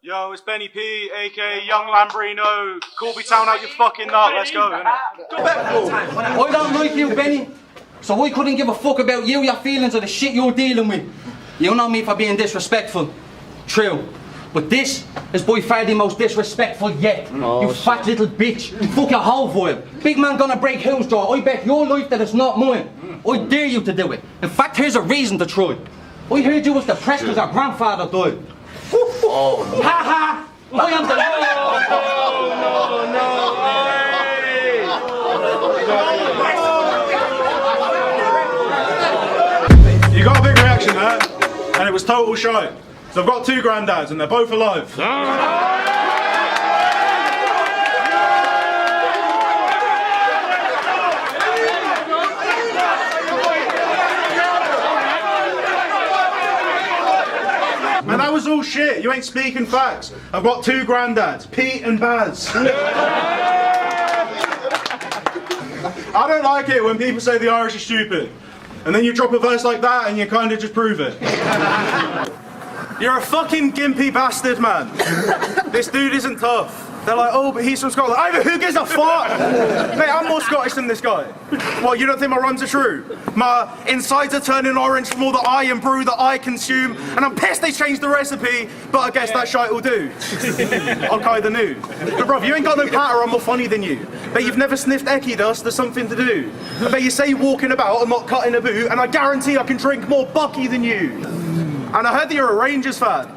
Yo, it's Benny P, aka Young Lambrino. Corby Town out your fucking nut, let's go, innit? I don't like you, Benny. So I couldn't give a fuck about you, your feelings, or the shit you're dealing with. You know me for being disrespectful. True. But this is by far the most disrespectful yet. You fat little bitch. Fuck your whole vibe. Big man gonna break whose jaw? I bet your life that it's not mine. I dare you to do it. In fact, here's a reason to try. I heard you was depressed because our grandfather died. Oh, no. Ha ha! I am the... You got a big reaction there, and it was total shite. So I've got two granddads, and they're both alive. Man, that was all shit. You ain't speaking facts. I've got two granddads, Pete and Baz. I don't like it when people say the Irish are stupid. And then you drop a verse like that and you kind of just prove it. You're a fucking gimpy bastard, man. This dude isn't tough. They're like, oh, but he's from Scotland. Ivor, who gives a fuck? Mate, I'm more Scottish than this guy. What, you don't think my runs are true? My insides are turning orange from all the I and brew that I consume, and I'm pissed they changed the recipe, but I guess that shite will do. I'll kind of new. But bruv, you ain't got no patter, I'm more funny than you. Bet you've never sniffed Eki dust, there's something to do. I bet you say walking about and not cutting a boot, and I guarantee I can drink more Bucky than you. And I heard that you're a Rangers fan,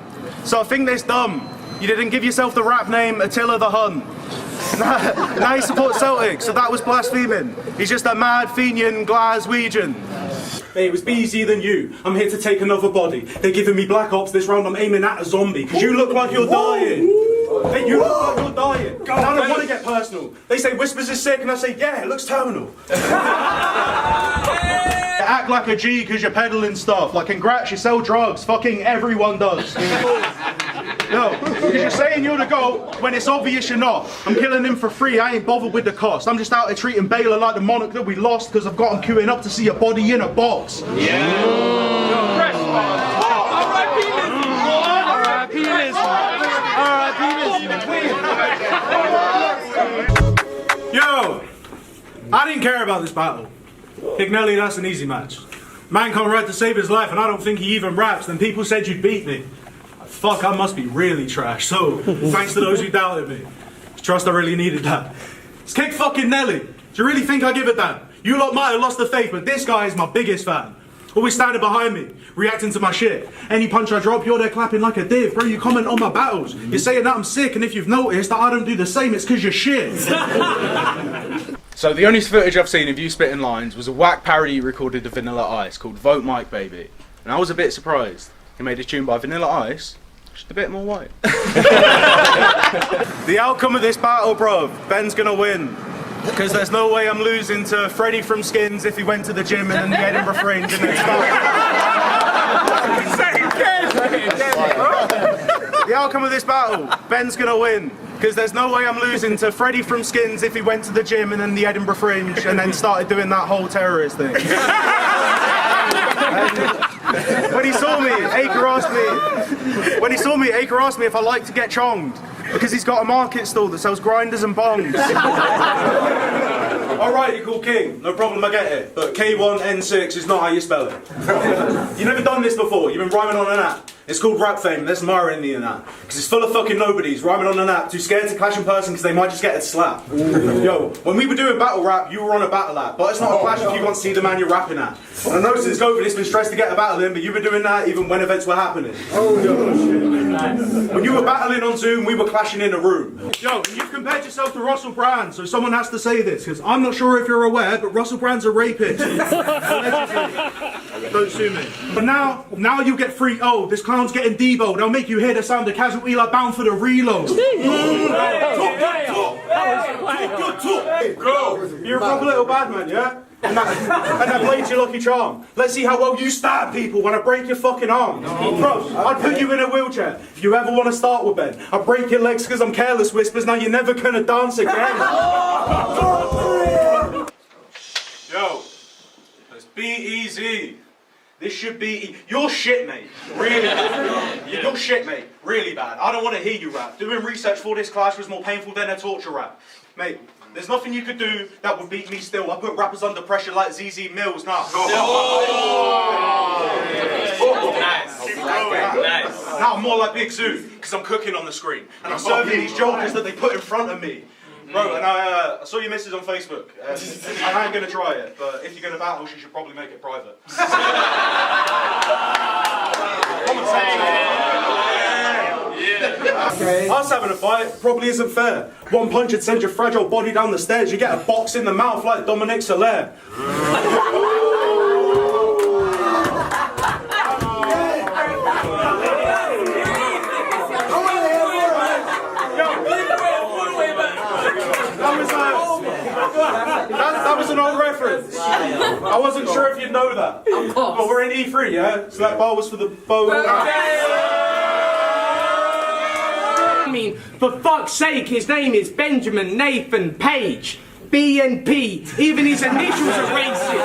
so I think this dumb. You didn't give yourself the rap name Attila the Hun. Now he supports Celtic, so that was blaspheming. He's just a mad Fenian Glaswegian. Hey, it was be easier than you. I'm here to take another body. They're giving me black ops this round, I'm aiming at a zombie. Cause you look like you're dying. Hey, you look like you're dying. And I don't want to get personal. They say Whispers is sick and I say, yeah, it looks terminal. Act like a G because you're peddling stuff. Like, congrats, you sell drugs. Fucking everyone does. No, because you're saying you're the GOAT when it's obvious you're not. I'm killing him for free, I ain't bothered with the cost. I'm just out there treating Baylor like the monarch that we lost because I've got him queuing up to see a body in a box. Yeah. Yo, I didn't care about this battle. Hignelli, that's an easy match. Man can't ride to save his life and I don't think he even raps. Then people said you'd beat me. Fuck, I must be really trash. So, thanks to those who doubted me. Trust I really needed that. Let's kick fucking Nelly. Do you really think I give a damn? You lot might have lost the faith, but this guy is my biggest fan. Always standing behind me, reacting to my shit. Any punch I drop, you're there clapping like a div. Bro, you comment on my battles. You're saying that I'm sick, and if you've noticed that I don't do the same, it's because you're shit. So the only footage I've seen of you spitting lines was a whack parody you recorded of Vanilla Ice called Vote Mike Baby. And I was a bit surprised. He made a tune by Vanilla Ice, just a bit more white. The outcome of this battle, bro, Ben's gonna win. Because there's no way I'm losing to Freddie from Skins if he went to the gym and then the Edinburgh Fringe and then started. The outcome of this battle, Ben's gonna win. Because there's no way I'm losing to Freddie from Skins if he went to the gym and then the Edinburgh Fringe and then started doing that whole terrorist thing. When he saw me, Acre asked me if I like to get chonged. Because he's got a market stall that sells grinders and bongs. Alright, you're called King. No problem, I get it. But K1N6 is not how you spell it. You've never done this before. You've been rhyming on an app. It's called Rap Fame. There's Mara in the in that. Because it's full of fucking nobodies rhyming on an app, too scared to clash in person because they might just get a slap. Yo, when we were doing battle rap, you were on a battle app. But it's not a clash if you want to see the man you're rapping at. And I know since COVID it's been stressed to get a battle in, but you've been doing that even when events were happening. When you were battling on Zoom, we were clashing in a room. Yo, and you've compared yourself to Russell Brand, so someone has to say this, because I'm not sure if you're aware, but Russell Brand's a rapist. Don't sue me. But now you get free. Oh, this clown's getting deboed. They'll make you hear the sound of casualty like bound for the reload. You're a proper little bad man, yeah? And that blade's your lucky charm. Let's see how well you stab people when I break your fucking arm. Bro, I'd put you in a wheelchair if you ever want to start with Ben. I'd break your legs because I'm careless, Whispers. Now you're never gonna dance again. Yo, let's be easy. This should be... You're shit, mate. Really bad. You're shit, mate. Really bad. I don't want to hear you rap. Doing research for this class was more painful than a torture rap. Mate, there's nothing you could do that would beat me still. I put rappers under pressure like ZZ Mills now. Nice. Now I'm more like Big Zoo, because I'm cooking on the screen. And I'm serving these jokers that they put in front of me. Bro, and I saw your missus on Facebook. I ain't going to try it, but if you're going to battle, she should probably make it private. Us having a fight probably isn't fair. One punch would send your fragile body down the stairs. You get a box in the mouth like Dominic Soler. That was an old reference. I wasn't sure if you'd know that. But we're in E3, yeah? So that bar was for the bow. I mean, for fuck's sake, his name is Benjamin Nathan Page. BNP, even his initials are racist.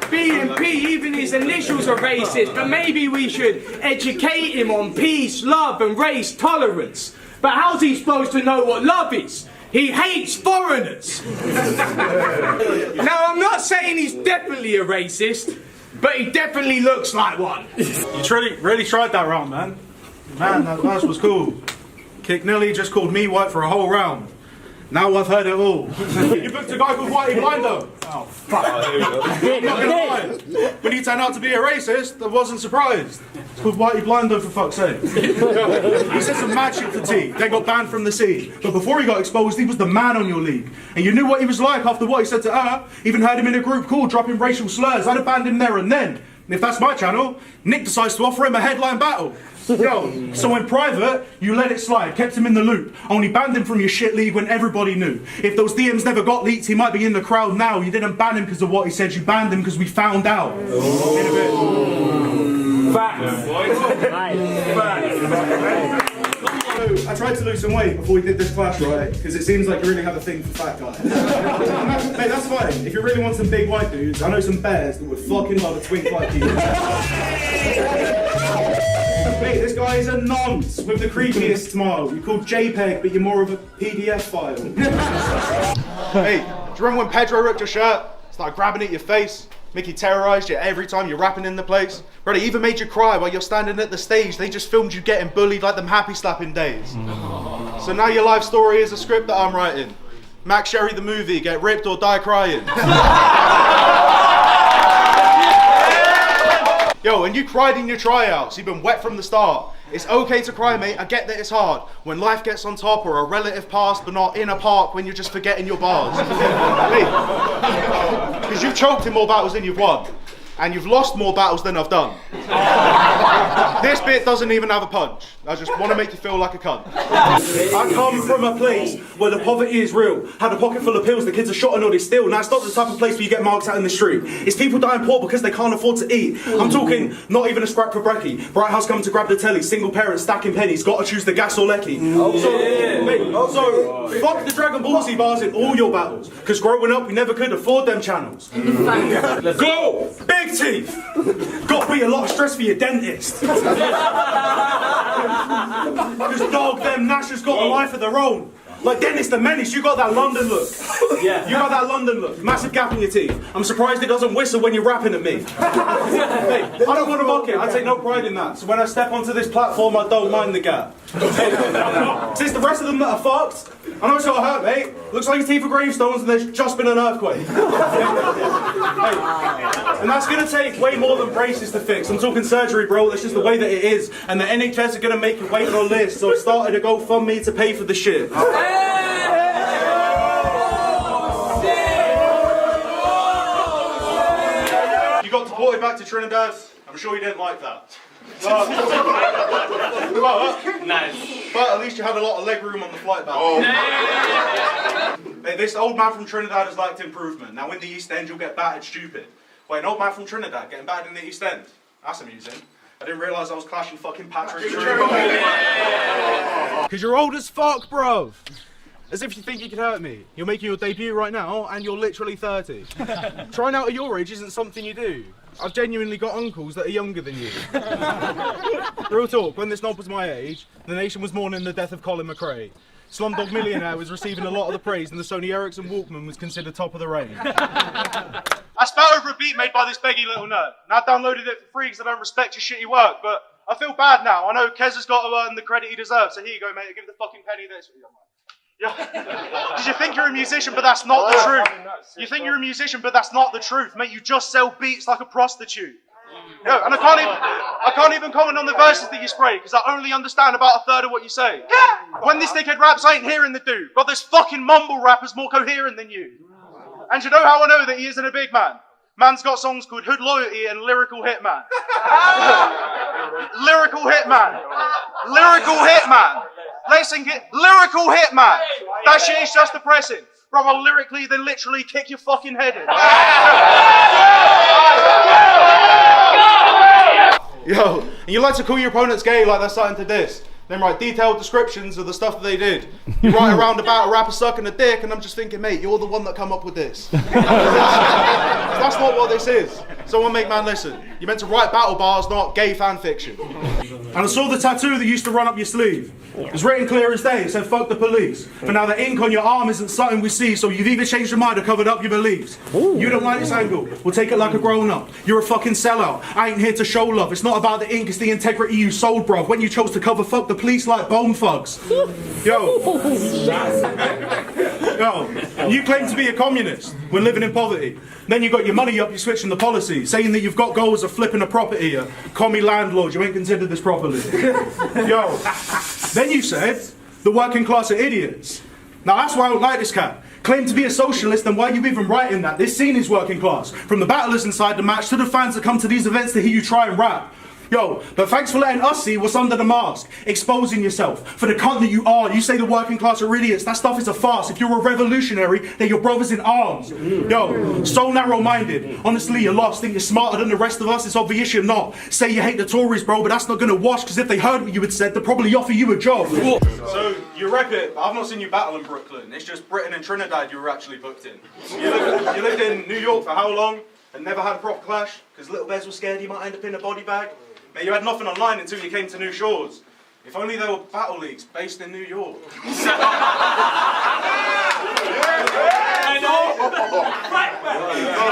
BNP, even his initials are racist. But maybe we should educate him on peace, love and race tolerance. But how's he supposed to know what love is? He hates foreigners. Now, I'm not saying he's definitely a racist, but he definitely looks like one. You really tried that round, man. Man, that was cool. Kick Nelly just called me white for a whole round. Now I've heard it all. You booked a guy called Whitey Blindo. Oh, fuck. I'm not gonna lie. When he turned out to be a racist, I wasn't surprised. It's called Whitey Blindo, for fuck's sake. He said some mad shit for T. They got banned from the scene. But before he got exposed, he was the man on your league. And you knew what he was like after what he said to her. Even heard him in a group call dropping racial slurs. I'd have banned him there and then. And if that's my channel, Nick decides to offer him a headline battle. Yo, so in private, you let it slide, kept him in the loop, only banned him from your shit league when everybody knew. If those DMs never got leaked, he might be in the crowd now. You didn't ban him because of what he said, you banned him because we found out. Facts. I tried to lose some weight before we did this clash, right? Because it seems like you really have a thing for fat guys. Mate, that's fine. If you really want some big white dudes, I know some bears that would fucking love a twink like you. Mate, this guy is a nonce with the creepiest smile. You're called JPEG, but you're more of a PDF file. Hey, do you remember when Pedro ripped your shirt? Started grabbing at your face? Mickey terrorised you every time you're rapping in the place? Bro, they even made you cry while you're standing at the stage. They just filmed you getting bullied like them happy slapping days. So now your life story is a script that I'm writing. Max Sherry the movie, get ripped or die crying. Yo, and you cried in your tryouts, you've been wet from the start. It's okay to cry, mate, I get that it's hard. When life gets on top or a relative passed, but not in a park when you're just forgetting your bars. Because you've choked in more battles than you've won. And you've lost more battles than I've done. This bit doesn't even have a punch. I just want to make you feel like a cunt. I come from a place where the poverty is real. Had a pocket full of pills, the kids are shot and all they steal. Now it's not the type of place where you get marks out in the street. It's people dying poor because they can't afford to eat. I'm talking not even a scrap for brekkie. Bright House coming to grab the telly, single parents stacking pennies, gotta choose the gas or lecky. So fuck the Dragon Ball Z bars in all your battles. Because growing up we never could afford them channels. Go! Big teeth! Got to be a lot of stress for your dentist. Because dog, them Nash has got a life of their own. Like Dennis the Menace, you got that London look. Yeah. You got that London look. Massive gap in your teeth. I'm surprised it doesn't whistle when you're rapping at me. Hey, I don't want to mock it. I take no pride in that. So when I step onto this platform, I don't mind the gap. Since the rest of them that are fucked, I know it's got hurt, mate. Looks like your teeth are gravestones and there's just been an earthquake. Hey, and that's going to take way more than braces to fix. I'm talking surgery, bro. That's just the way that it is. And the NHS are going to make you wait on a list. So I started a GoFundMe to pay for the shit. You got deported back to Trinidad. I'm sure you didn't like that. But at least you had a lot of leg room on the flight back. Hey, this old man from Trinidad has liked improvement. Now in the East End you'll get battered stupid. Wait, an old man from Trinidad getting battered in the East End? That's amusing. I didn't realise I was clashing fucking Patrick. Because you're old as fuck, bro. As if you think you could hurt me. You're making your debut right now, and you're literally 30. Trying out at your age isn't something you do. I've genuinely got uncles that are younger than you. Real talk, when this knob was my age, the nation was mourning the death of Colin McRae. Slumdog Millionaire was receiving a lot of the praise, and the Sony Ericsson Walkman was considered top of the range. I spat over a beat made by this beggy little nerd, and I downloaded it for free because I don't respect your shitty work, but I feel bad now. I know Kez has got to earn the credit he deserves, so here you go, mate. Give the fucking penny this. Yeah. Did you think you're a musician, but that's not the truth? You think you're a musician, but that's not the truth, mate. You just sell beats like a prostitute. Yeah, and I can't even comment on the verses that you spray, because I only understand about a third of what you say. When this dickhead raps, I ain't hearing the dude. God, this fucking mumble rapper's more coherent than you. And you know how I know that he isn't a big man? Man's got songs called Hood Loyalty and Lyrical Hitman. Lyrical Hitman. Lyrical Hitman. Listen, Lyrical Hitman. That shit is just depressing. Bro, I'll lyrically then literally kick your fucking head in. Yo, and you like to call your opponents gay like they're starting to diss. Then write detailed descriptions of the stuff that they did. You write around about a rapper sucking a dick, and I'm just thinking, mate, you're the one that come up with this. That's not what this is. Someone make man listen. You're meant to write battle bars, not gay fan fiction. And I saw the tattoo that used to run up your sleeve. It was written clear as day, it said fuck the police. But now the ink on your arm isn't something we see, so you've either changed your mind or covered up your beliefs. You don't like this angle, we'll take it like a grown up. You're a fucking sellout, I ain't here to show love. It's not about the ink, it's the integrity you sold, bruv. When you chose to cover fuck the police like bone thugs. Yo, you claim to be a communist when living in poverty. Then you got your money up, you're switching the policy, saying that you've got goals of flipping a property, a commie landlord, you ain't considered this properly. Yo, then you said the working class are idiots. Now that's why I don't like this cat. Claim to be a socialist, then why are you even writing that? This scene is working class. From the battlers inside the match to the fans that come to these events to hear you try and rap. Yo, but thanks for letting us see what's under the mask. Exposing yourself for the cunt that you are. You say the working class are idiots. That stuff is a farce. If you're a revolutionary, they're your brothers in arms. Yo, so narrow-minded. Honestly, you're lost. Think you're smarter than the rest of us. It's obvious you're not. Say you hate the Tories, bro, but that's not gonna wash, because if they heard what you had said, they'd probably offer you a job. So, you rep it, but I've not seen you battle in Brooklyn. It's just Britain and Trinidad you were actually booked in. You lived in New York for how long? And never had a proper clash? Because Little Bez was scared you might end up in a body bag? Mate, you had nothing online until you came to New Shores. If only there were battle leagues based in New York. I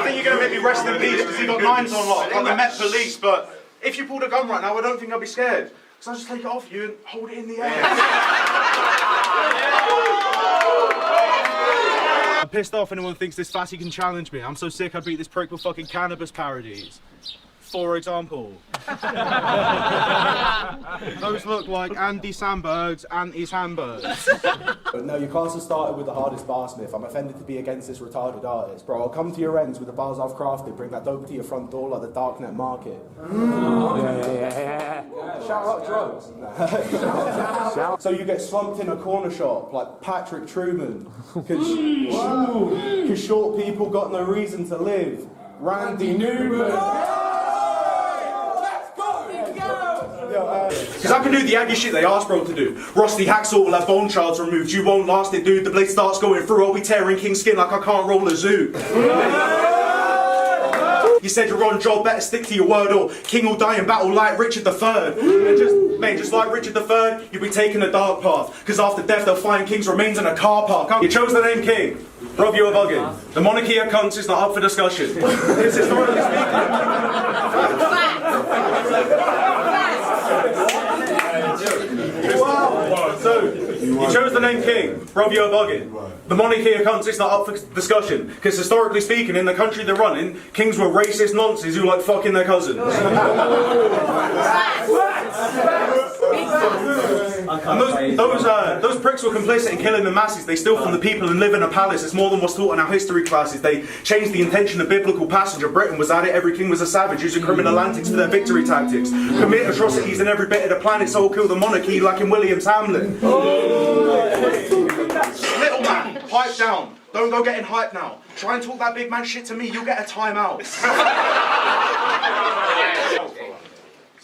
think you're going to make me rest in peace because you got nines on lock, like the Met Police, but if you pulled a gun right now, I don't think I'd be scared. Because I'll just take it off you and hold it in the air. I'm pissed off anyone thinks this fatty can challenge me. I'm so sick I'd beat this prick with fucking cannabis parodies. For example, those look like Andy Samberg's Anti's Hamburgs. No, your class has started with the hardest barsmith. I'm offended to be against this retarded artist. Bro, I'll come to your ends with the bars I've crafted, bring that dope to your front door like the darknet market. Yeah. Shout out drugs. So you get slumped in a corner shop like Patrick Truman. Cause short people got no reason to live. Randy Newman. Because I can do the Aggie shit they asked bro to do. Rusty Hacksaw will have bone shards removed. You won't last it, dude. The blade starts going through. I'll be tearing King's skin like I can't roll a zoo. You said you're on job, better stick to your word or King will die in battle like Richard III. And just like Richard III, you'll be taking a dark path. Because after death they'll find King's remains in a car park. You chose the name King. Rob, you are bugging. The monarchy of cunts is not up for discussion. It's historically speaking. So, you chose the name King. Rob, you're bugging. The monarchy of cunts is not up for discussion. Because historically speaking, in the country they're running, kings were racist nonces who like fucking their cousins. And those pricks were complicit in killing the masses. They steal from the people and live in a palace. It's more than what's taught in our history classes. They changed the intention of biblical passage. Of Britain was at it. Every king was a savage, using criminal antics for their victory tactics. Commit atrocities in every bit of the planet, so kill the monarchy like in William's Hamlet. Little man, pipe down. Don't go getting hyped now. Try and talk that big man shit to me, you'll get a timeout.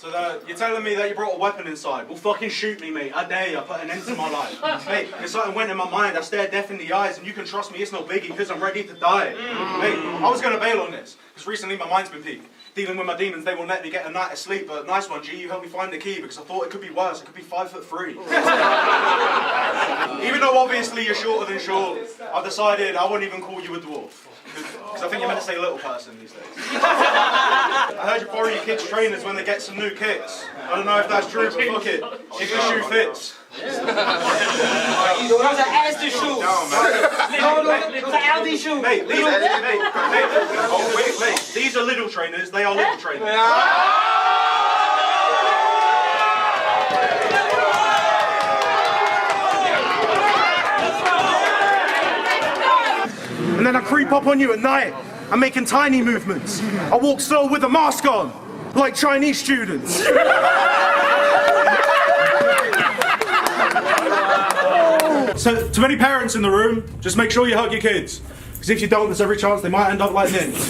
So you're telling me that you brought a weapon inside? Well, fucking shoot me, mate. I dare you. Put an end to my life. Mate, it's something went in my mind. I stared death in the eyes, and you can trust me, it's no biggie, because I'm ready to die. Mate, I was going to bail on this, because recently my mind's been peaked. Dealing with my demons, they won't let me get a night of sleep, but nice one, G, you helped me find the key, because I thought it could be worse. It could be 5'3". Even though obviously you're shorter than short, I've decided I won't even call you a dwarf. Because I think you're meant to say little person these days. I heard you borrow your kids' trainers when they get some new kits. I don't know if that's true, but fuck it. If the shoe fits. Those are Asda shoes. No, those are Aldi shoes. Mate, mate, these are little trainers, they are little trainers. And then I creep up on you at night. I'm making tiny movements. I walk slow with a mask on, like Chinese students. So, to any parents in the room, just make sure you hug your kids. Because if you don't, there's every chance they might end up like this.